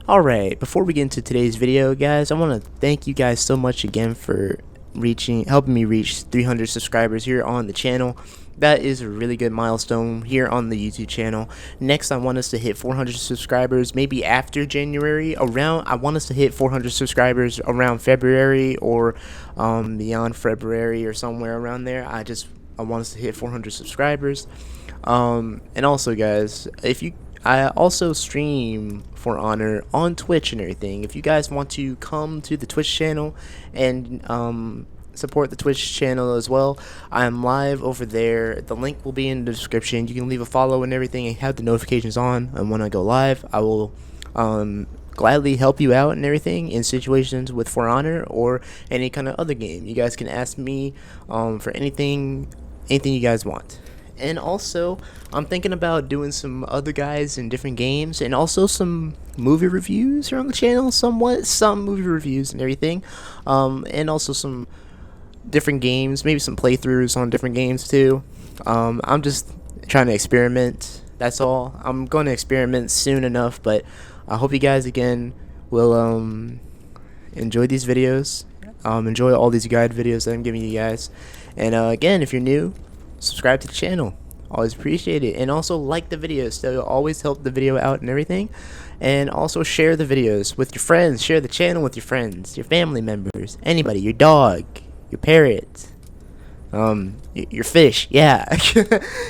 Alright, before we get into today's video, guys, I want to thank you guys so much again for helping me reach 300 subscribers here on the channel. That is a really good milestone here on the YouTube channel. Next, I want us to hit 400 subscribers, maybe after January. I want us to hit 400 subscribers around February or beyond February or somewhere around there. I want us to hit 400 subscribers. And also, guys, I also stream For Honor on Twitch and everything. If you guys want to come to the Twitch channel and support the Twitch channel as well, I'm live over there. The link will be in the description. You can leave a follow and everything and have the notifications on. And when I go live, I will gladly help you out and everything in situations with For Honor or any kind of other game. You guys can ask me for anything you guys want. And also, I'm thinking about doing some other guys in different games, and also some movie reviews here on the channel, some movie reviews and everything, and also some different games, maybe some playthroughs on different games too. I'm just trying to experiment, that's all. I'm going to experiment soon enough, but I hope you guys again will enjoy these videos, enjoy all these guide videos that I'm giving you guys. And again, if you're new, subscribe to the channel, always appreciate it, and also like the videos, so it'll always help the video out and everything. And also share the videos with your friends, share the channel with your friends, your family members, anybody, your dog, your parrot, your fish, yeah.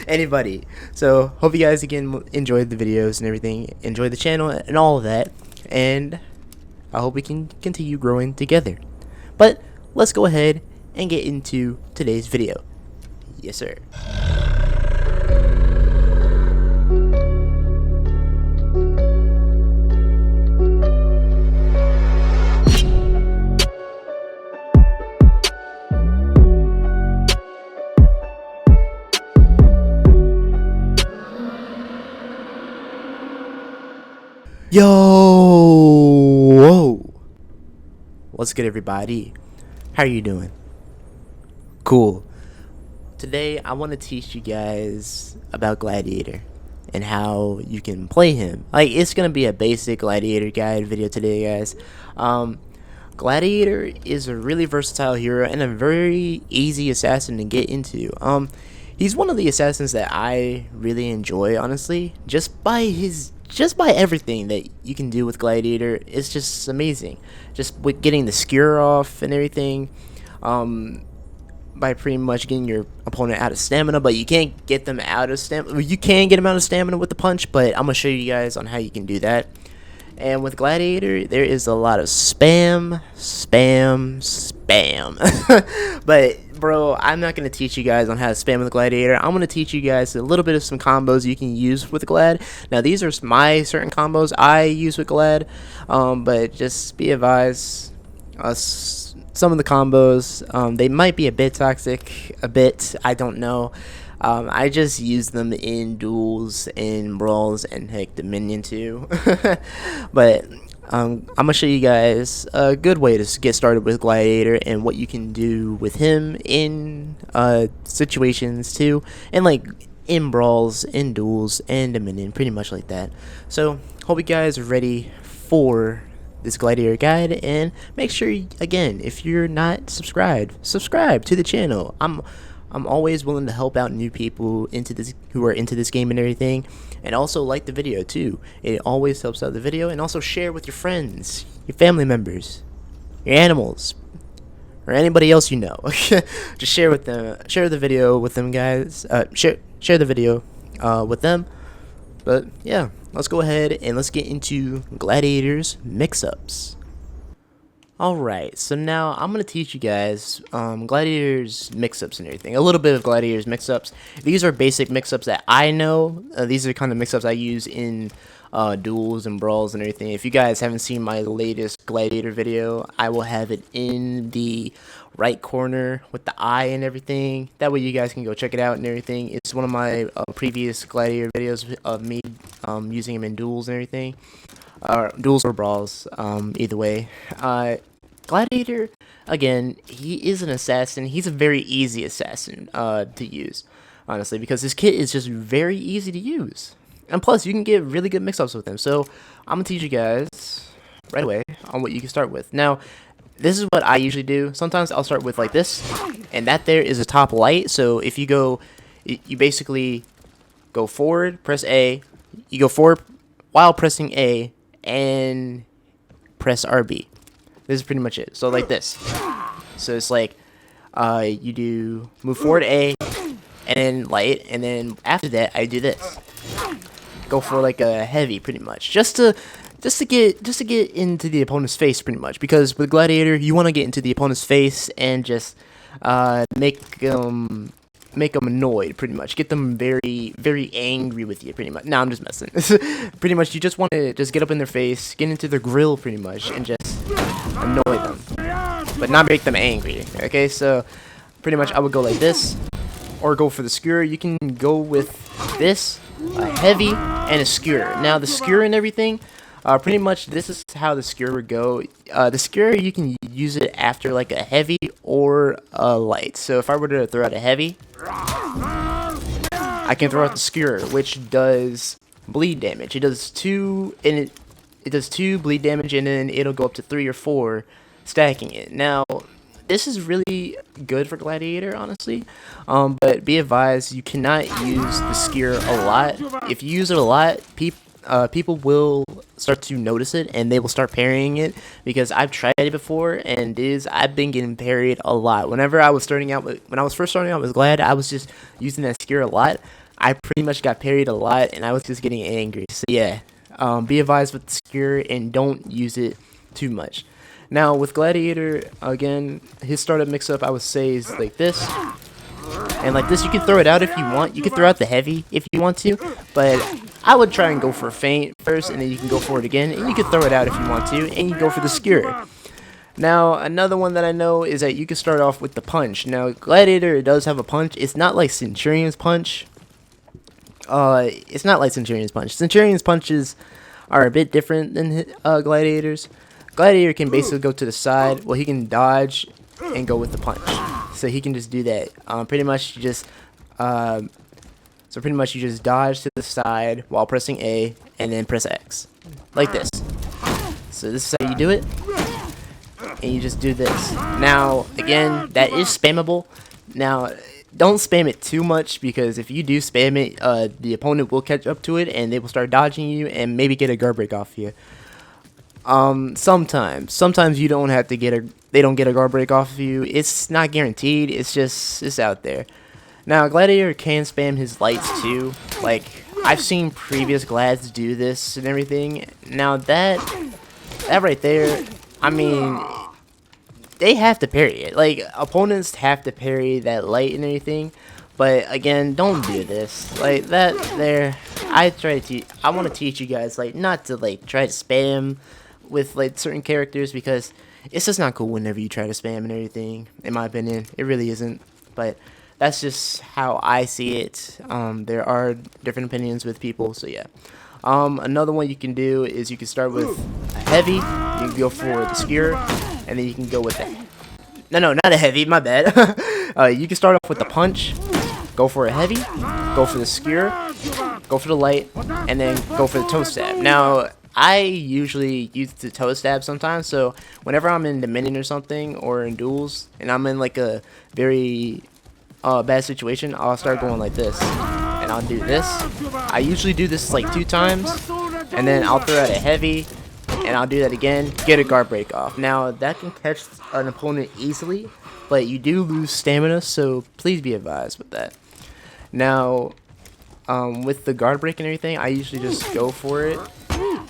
Anybody. So hope you guys again enjoyed the videos and everything, enjoy the channel and all of that, and I hope we can continue growing together. But let's go ahead and get into today's video. Yes, sir. Yo, whoa. What's good, everybody? How are you doing? Cool. Today, I want to teach you guys about Gladiator and how you can play him. Like, it's going to be a basic Gladiator guide video today, guys. Gladiator is a really versatile hero and a very easy assassin to get into. He's one of the assassins that I really enjoy, honestly. Just by everything that you can do with Gladiator, it's just amazing. Just with getting the skewer off and everything. By pretty much getting your opponent out of stamina, but you can't get them out of stamina. You can get them out of stamina with the punch, but I'm gonna show you guys on how you can do that. And with Gladiator, there is a lot of spam. But bro, I'm not gonna teach you guys on how to spam with Gladiator. I'm gonna teach you guys a little bit of some combos you can use with Glad. Now, these are my certain combos I use with Glad, but just be advised, some of the combos, they might be a bit toxic, I don't know. I just use them in duels, in brawls, and heck, the minion too. But I'm gonna show you guys a good way to get started with Gladiator and what you can do with him in situations too, and like in brawls, in duels, and a minion, pretty much like that. So hope you guys are ready for this Gladiator guide, and make sure again, if you're not subscribed, subscribe to the channel. I'm always willing to help out new people who are into this game and everything, and also like the video too. It always helps out the video, and also share with your friends, your family members, your animals, or anybody else you know. Just share with them, share the video with them, guys. Share the video with them. But yeah, let's go ahead and let's get into Gladiator's mix-ups. Alright, so now I'm going to teach you guys Gladiator's mix-ups and everything. A little bit of Gladiator's mix-ups. These are basic mix-ups that I know. These are kind of mix-ups I use in duels and brawls and everything. If you guys haven't seen my latest Gladiator video, I will have it in the right corner with the eye and everything. That way you guys can go check it out and everything. It's one of my previous Gladiator videos of me using him in duels and everything. Duels or brawls, either way. Gladiator, again, he is an assassin. He's a very easy assassin to use, honestly, because his kit is just very easy to use. And plus, you can get really good mix-ups with him. So, I'm going to teach you guys right away on what you can start with. Now, this is what I usually do. Sometimes I'll start with like this, and that there is a top light. So if you go, you basically go forward, press A, you go forward while pressing A, and press RB. This is pretty much it. So like this. So it's like you do move forward A, and then light, and then after that I do this. Go for like a heavy, pretty much, just to get into the opponent's face, pretty much, because with Gladiator you want to get into the opponent's face and just make them annoyed, pretty much, get them very angry with you, pretty much. No, I'm just messing. Pretty much, you just want to just get up in their face, get into their grill, pretty much, and just annoy them, but not make them angry. Okay, so pretty much I would go like this, or go for the skewer. You can go with this, a heavy, and a skewer. Now the skewer and everything, pretty much this is how the skewer would go. The skewer, you can use it after like a heavy or a light. So if I were to throw out a heavy, I can throw out the skewer, which does bleed damage. It does 2, and it does 2 bleed damage, and then it'll go up to 3 or 4, stacking it. Now, this is really good for Gladiator, honestly, but be advised, you cannot use the skewer a lot. If you use it a lot, people will start to notice it, and they will start parrying it, because I've tried it before, and I've been getting parried a lot. Whenever I was starting out when I was first starting out with Glad, I was just using that skewer a lot. I pretty much got parried a lot, and I was just getting angry. So yeah, be advised with the skewer, and don't use it too much. Now with Gladiator, again, his startup mix-up, I would say, is like this. And like this, you can throw it out if you want. You can throw out the heavy if you want to, but I would try and go for a feint first, and then you can go for it again, and you can throw it out if you want to, and you go for the skewer. Now, another one that I know is that you can start off with the punch. Now, Gladiator does have a punch. It's not like Centurion's punch. It's not like Centurion's punch. Centurion's punches are a bit different than Gladiator's. Gladiator can basically go to the side. Well, he can dodge and go with the punch. So he can just do that. Pretty much you just dodge to the side while pressing A, and then press X, like this. So this is how you do it, and you just do this. Now again, that is spammable. Now don't spam it too much, because if you do spam it, the opponent will catch up to it, and they will start dodging you and maybe get a guard break off you. Sometimes you don't have to they don't get a guard break off of you. It's not guaranteed. It's out there. Now Gladiator can spam his lights too. Like, I've seen previous Glads do this and everything. Now that right there, I mean, they have to parry it. Like, opponents have to parry that light and everything. But again, don't do this. Like that there. I want to teach you guys, like, not to like try to spam with like certain characters, because it's just not cool whenever you try to spam and everything. In my opinion, it really isn't. But that's just how I see it. There are different opinions with people, so yeah. Another one you can do is you can start with a heavy. You can go for the skewer, and then you can go with no, not a heavy. My bad. You can start off with the punch. Go for a heavy. Go for the skewer. Go for the light, and then go for the toe stab. Now, I usually use the toe stab sometimes, so whenever I'm in Dominion or something, or in duels, and I'm in like a very bad situation, I'll start going like this, and I'll do this. I usually do this like 2 times, and then I'll throw out a heavy, and I'll do that again, get a guard break off. Now, that can catch an opponent easily, but you do lose stamina, so please be advised with that. Now, with the guard break and everything, I usually just go for it.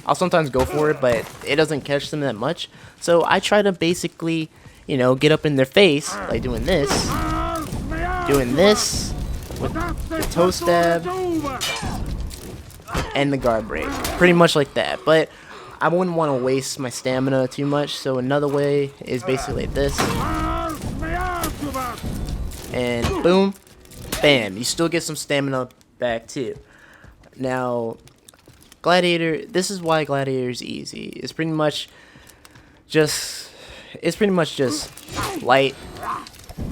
I'll sometimes go for it, but it doesn't catch them that much. So I try to basically, you know, get up in their face, like doing this with the toe stab and the guard break, pretty much like that. But I wouldn't want to waste my stamina too much, so another way is basically like this, and boom, bam, you still get some stamina back too. Now, Gladiator, this is why Gladiator is easy. It's pretty much just light,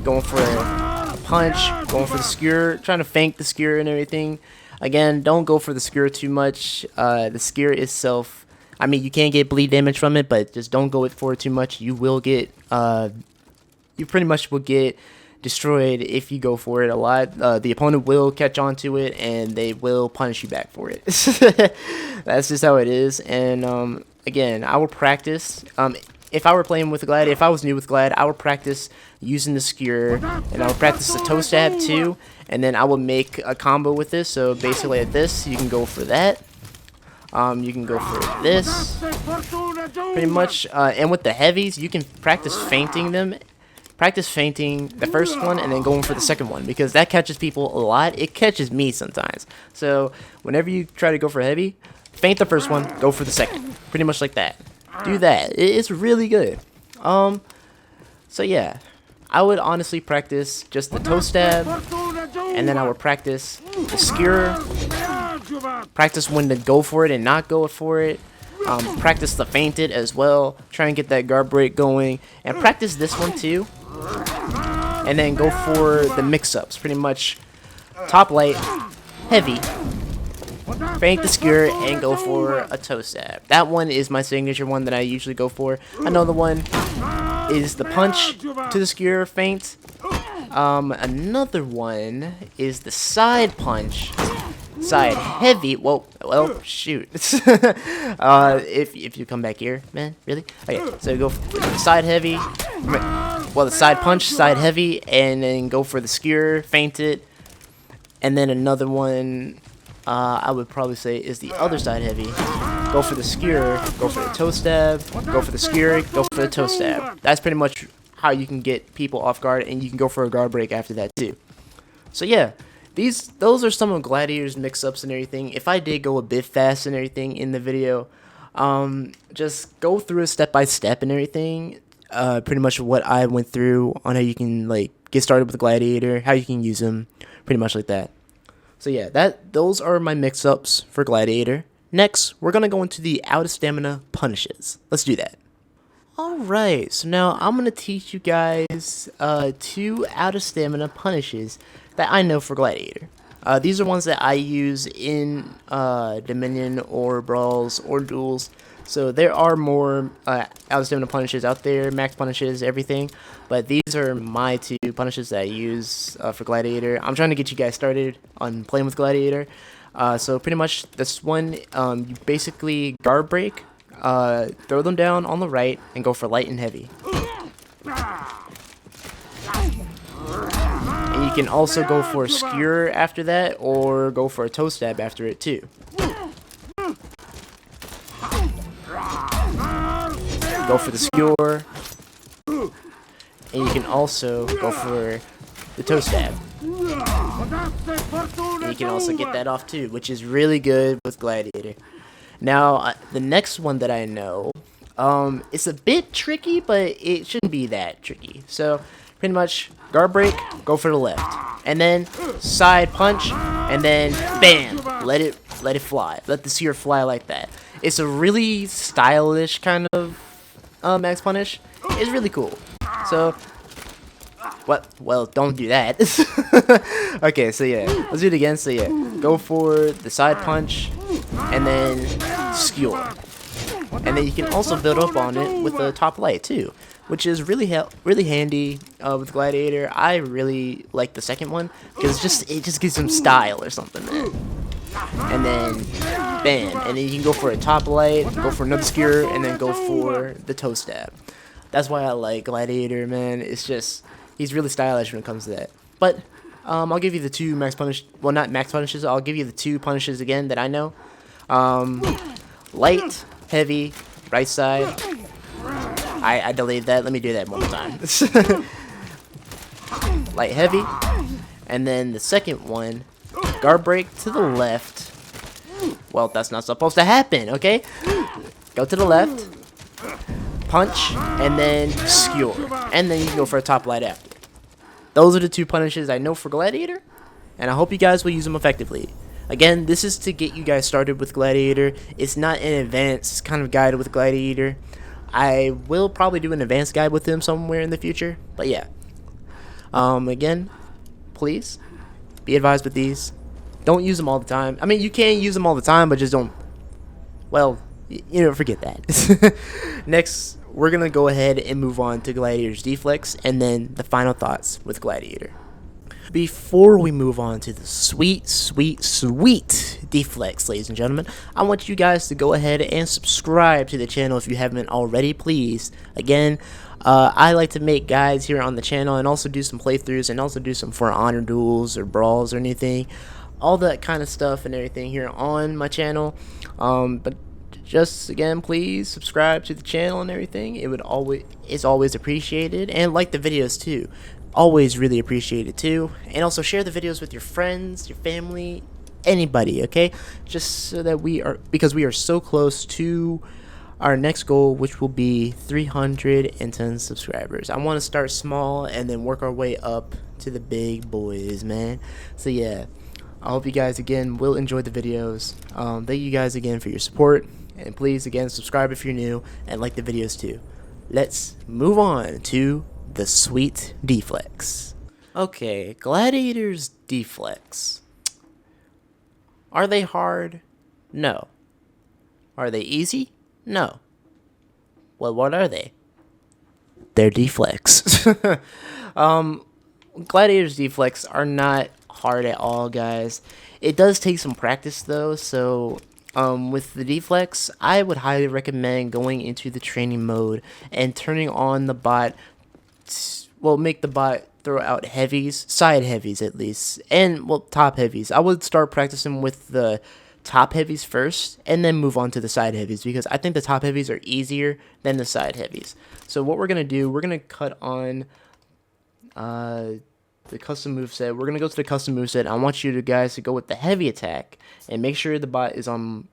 going for a punch, going for the skewer, trying to feint the skewer and everything. Again, don't go for the skewer too much. The skewer itself I mean, you can get bleed damage from it, but just don't go for it too much. You will get, you pretty much will get destroyed if you go for it a lot. The opponent will catch on to it, and they will punish you back for it. That's just how it is. And again, I will practice. If I were playing with Glad, if I was new with Glad, I would practice using the skewer, and I would practice the toe stab too, and then I would make a combo with this. So basically like this, you can go for that. You can go for this, pretty much, and with the heavies, you can practice fainting them. Practice fainting the first one and then going for the second one, because that catches people a lot. It catches me sometimes. So whenever you try to go for heavy, faint the first one, go for the second. Pretty much like that. Do that. It's really good. So yeah, I would honestly practice just the toe stab, and then I would practice the skewer. Practice when to go for it and not go for it. Practice the fainted as well. Try and get that guard break going, and practice this one too. And then go for the mix-ups. Pretty much top light, heavy, faint the skewer, and go for a toe stab. That one is my signature one that I usually go for. Another one is the punch to the skewer, faint. Another one is the side punch, side heavy. Whoa, well, shoot. If you come back here, man, really? Okay, so go for the side heavy. Well, the side punch, side heavy, and then go for the skewer, faint it. And then another one, I would probably say, is the other side heavy. Go for the skewer, go for the toe stab, go for the skewer, go for the toe stab. That's pretty much how you can get people off guard, and you can go for a guard break after that too. So yeah, those are some of Gladiator's mix-ups and everything. If I did go a bit fast and everything in the video, just go through it step by step and everything. Pretty much what I went through on how you can like get started with the Gladiator, how you can use them, pretty much like that. So yeah, those are my mix-ups for Gladiator. Next, we're gonna go into the out of stamina punishes. Let's do that. Alright, so now I'm gonna teach you guys 2 out of stamina punishes that I know for Gladiator. These are ones that I use in Dominion or Brawls or Duels. So there are more out of stamina punishes out there, max punishes, everything. But these are my 2 punishes that I use for Gladiator. I'm trying to get you guys started on playing with Gladiator. So pretty much this one, you basically guard break, throw them down on the right, and go for light and heavy. And you can also go for a skewer after that, or go for a toe stab after it too. Go for the skewer, and you can also go for the toe stab. And you can also get that off too, which is really good with Gladiator. Now, the next one that I know, it's a bit tricky, but it shouldn't be that tricky. So, pretty much, guard break, go for the left, and then side punch, and then bam, let it fly. Let the seer fly like that. It's a really stylish kind of max punish. It's really cool. So, what? Well, don't do that. Okay, so yeah, let's do it again. So yeah, go for the side punch, and then skewer, and then you can also build up on it with the top light too, which is really handy with Gladiator. I really like the second one because it just gives some style or something, man. And then bam, and then you can go for a top light, go for another skewer, and then go for the toe stab. That's why I like Gladiator, man. It's just he's really stylish when it comes to that. But I'll give you the 2 max punish. Well, not max punishes. I'll give you the 2 punishes again that I know. Light, heavy, right side. I delayed that. Let me do that one more time. Light, heavy, and then the second one, guard break to the left. Well, that's not supposed to happen. Okay, go to the left, punch, and then skewer, and then you can go for a top light after. Those are the 2 punishes I know for Gladiator, and I hope you guys will use them effectively. Again, this is to get you guys started with Gladiator. It's not an advanced kind of guide with Gladiator. I will probably do an advanced guide with him somewhere in the future, but yeah. Again, please be advised with these. Don't use them all the time. I mean, you can use them all the time, but just don't. Well, You know, forget that. Next, we're gonna go ahead and move on to Gladiator's DFlex, and then the final thoughts with Gladiator. Before we move on to the sweet DFlex, ladies and gentlemen, I want you guys to go ahead and subscribe to the channel if you haven't already, please. Again, I like to make guides here on the channel and also do some playthroughs and also do some For Honor duels or brawls or anything, all that kind of stuff and everything here on my channel. But just again, please subscribe to the channel and everything. It's always appreciated, and like the videos too. Always really appreciate it too. And also share the videos with your friends, your family, anybody, okay? Just so that because we are so close to our next goal, which will be 310 subscribers. I want to start small and then work our way up to the big boys, man. So yeah, I hope you guys again will enjoy the videos. Thank you guys again for your support, and please again subscribe if you're new and like the videos too. Let's move on to the sweet DFlex. Okay, Gladiator's DFlex. Are they hard? No. Are they easy? No. Well, what are they? They're DFlex. Gladiator's DFlex are not hard at all, guys. It does take some practice though, so with the DFlex, I would highly recommend going into the training mode and turning on the bot. Well, make the bot throw out heavies, side heavies at least, and well, top heavies. I would start practicing with the top heavies first and then move on to the side heavies, because I think the top heavies are easier than the side heavies. So what we're going to do, we're going to cut on the custom moveset. We're going to go to the custom moveset. I want you guys to go with the heavy attack and make sure the bot is on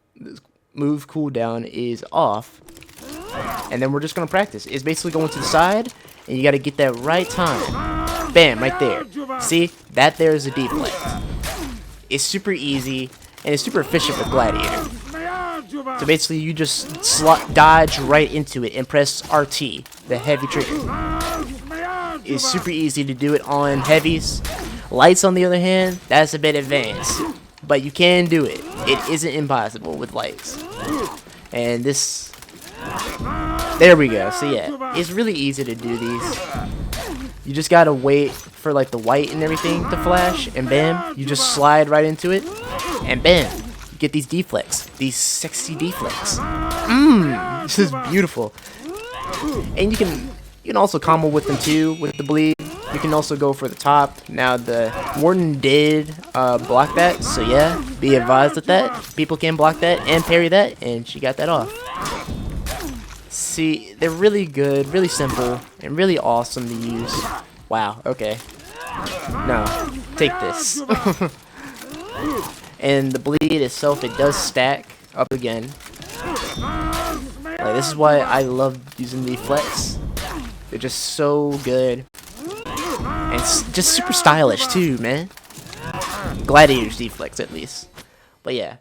move cooldown is off. And then we're just going to practice. It's basically going to the side, and you got to get that right time. Bam, right there. See, that there is a DFlex. It's super easy, and it's super efficient with Gladiator. So basically, you just dodge right into it and press RT, the heavy trigger. It's super easy to do it on heavies. Lights, on the other hand, that's a bit advanced, but you can do it. It isn't impossible with lights. And this... There we go. So yeah, it's really easy to do these. You just gotta wait for like the white and everything to flash, and bam, you just slide right into it, and bam, you get these DFlex, these sexy DFlex. This is beautiful. And you can also combo with them too with the bleed. You can also go for the top. Now the Warden did block that, so yeah, be advised with that. People can block that and parry that, and she got that off. See, they're really good, really simple, and really awesome to use. Wow, okay. No, take this. And the bleed itself, it does stack up again. Like, this is why I love using the DFlex. They're just so good. And just super stylish too, man. Gladiator's DFlex at least. But yeah,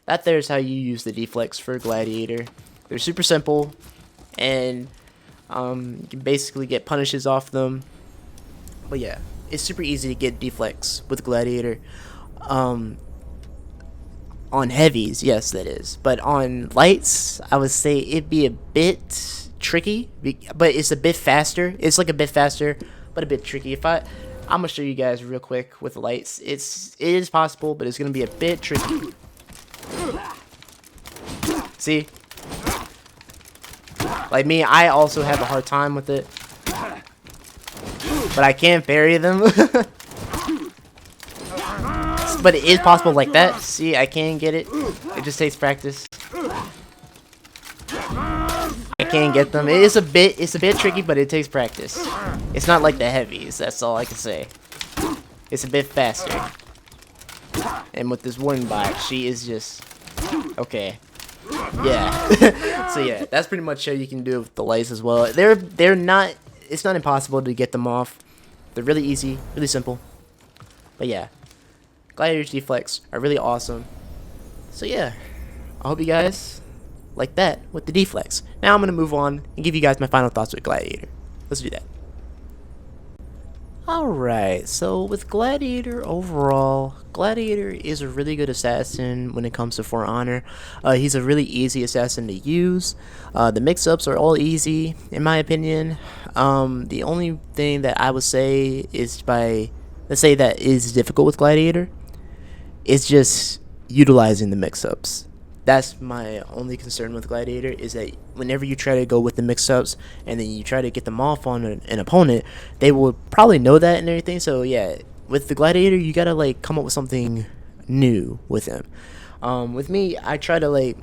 that there's how you use the DFlex for Gladiator. They're super simple. And you can basically get punishes off them. But yeah, it's super easy to get DFlex with Gladiator. On heavies, yes, that is. But on lights, I would say it'd be a bit tricky, but it's a bit faster. It's like a bit faster, but a bit tricky. I'm gonna show you guys real quick with lights. It is possible, but it's gonna be a bit tricky. See? Like me, I also have a hard time with it. But I can parry them. But it is possible like that. See, I can get it. It just takes practice. I can get them. It's a bit tricky, but it takes practice. It's not like the heavies, that's all I can say. It's a bit faster. And with this Warden bot, she is just okay. Yeah. So yeah, that's pretty much how you can do it with the lights as well. They're not, it's not impossible to get them off. They're really easy, really simple. But yeah, Gladiator's DFlex are really awesome. So yeah, I hope you guys like that with the DFlex. Now I'm gonna move on and give you guys my final thoughts with Gladiator. Let's do that. Alright, so with Gladiator overall, Gladiator is a really good assassin when it comes to For Honor. He's a really easy assassin to use. The mix-ups are all easy, in my opinion. The only thing that I would say is let's say that is difficult with Gladiator, is just utilizing the mix-ups. That's my only concern with Gladiator, is that whenever you try to go with the mix-ups and then you try to get them off on an opponent, they will probably know that and everything. So yeah, with the Gladiator, you gotta like come up with something new with him. With me, I try to like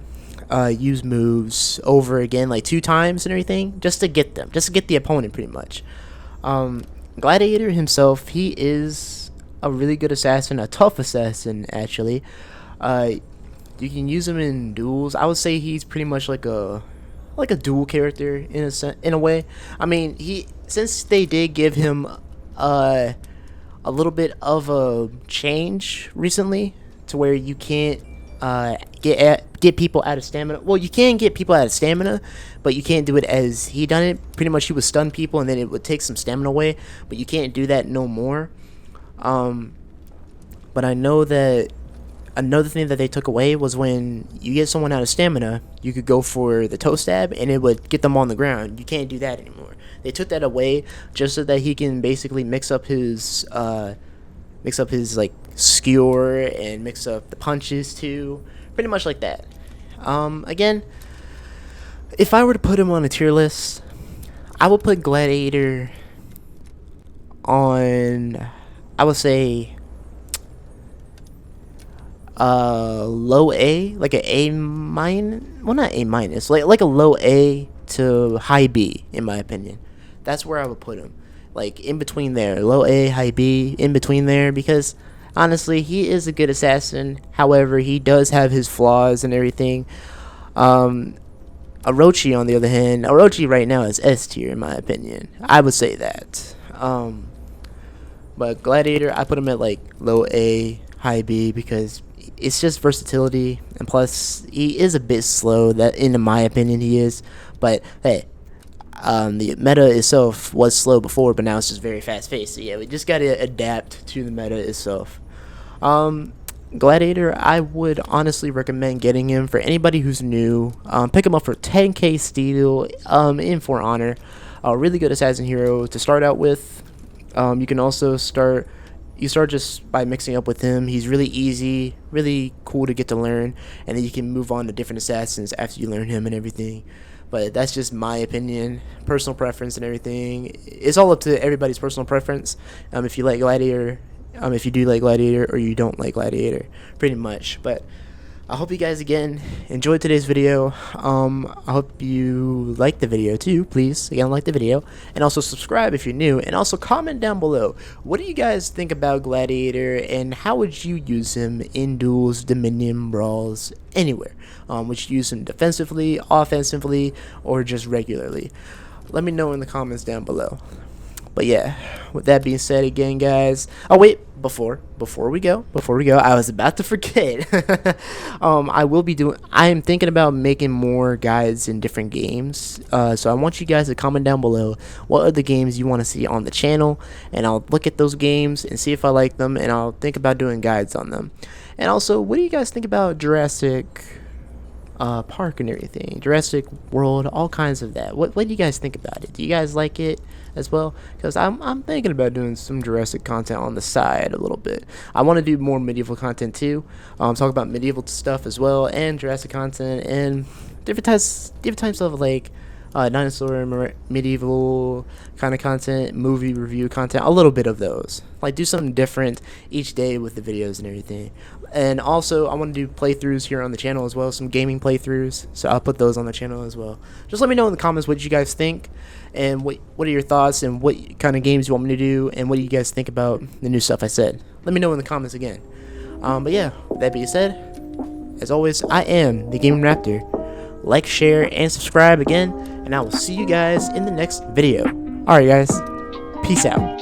use moves over again like 2 times and everything, just to get them, just to get the opponent pretty much. Gladiator himself, he is a really good assassin, a tough assassin actually. You can use him in duels. I would say he's pretty much like a dual character in a way. I mean, since they did give him a little bit of a change recently to where you can't get people out of stamina. Well, you can get people out of stamina, but you can't do it as he done it. Pretty much, he would stun people and then it would take some stamina away, but you can't do that no more. But I know that another thing that they took away was when you get someone out of stamina, you could go for the toe stab and it would get them on the ground. You can't do that anymore. They took that away just so that he can basically mix up his like skewer and mix up the punches too, pretty much like that. Again, if I were to put him on a tier list, I would put Gladiator on, I would say, low A, like an A minus, well, not A minus, like a low A to high B, in my opinion. That's where I would put him, like in between there, low A, high B, in between there, because honestly, he is a good assassin. However, he does have his flaws and everything. Orochi, on the other hand, Orochi right now is S tier, in my opinion. I would say that. But Gladiator, I put him at like low A, high B, because it's just versatility, and plus he is a bit slow. That, in my opinion, he is. But hey, the meta itself was slow before, but now it's just very fast paced. So yeah, we just gotta adapt to the meta itself. Gladiator, I would honestly recommend getting him for anybody who's new. Pick him up for 10k steel in For Honor. A really good assassin hero to start out with. You can also start just by mixing up with him. He's really easy, really cool to get to learn, and then you can move on to different assassins after you learn him and everything. But that's just my opinion, personal preference and everything. It's all up to everybody's personal preference. If you like Gladiator, if you do like Gladiator, or you don't like Gladiator, pretty much. But I hope you guys again enjoyed today's video. I hope you liked the video too. Please again like the video, and also subscribe if you're new, and also comment down below, what do you guys think about Gladiator and how would you use him in duels, dominion, brawls, anywhere? Would you use him defensively, offensively, or just regularly? Let me know in the comments down below. But yeah, with that being said, again, guys. Oh wait, before we go, I was about to forget. I am thinking about making more guides in different games. So I want you guys to comment down below what other games you want to see on the channel, and I'll look at those games and see if I like them, and I'll think about doing guides on them. And also, what do you guys think about Jurassic Park and everything, Jurassic World, all kinds of that? What do you guys think about it? Do you guys like it as well? Because I'm thinking about doing some Jurassic content on the side a little bit. I want to do more medieval content too. Talk about medieval stuff as well, and Jurassic content, and different types of like dinosaur, medieval kind of content, movie review content, a little bit of those. Like, do something different each day with the videos and everything. And also, I want to do playthroughs here on the channel as well, some gaming playthroughs, so I'll put those on the channel as well. Just let me know in the comments what you guys think, and what are your thoughts, and what kind of games you want me to do, and what do you guys think about the new stuff I said. Let me know in the comments again. But yeah, with that being said, as always, I am TheGamingRaptor. Like, share, and subscribe again, and I will see you guys in the next video. Alright guys, peace out.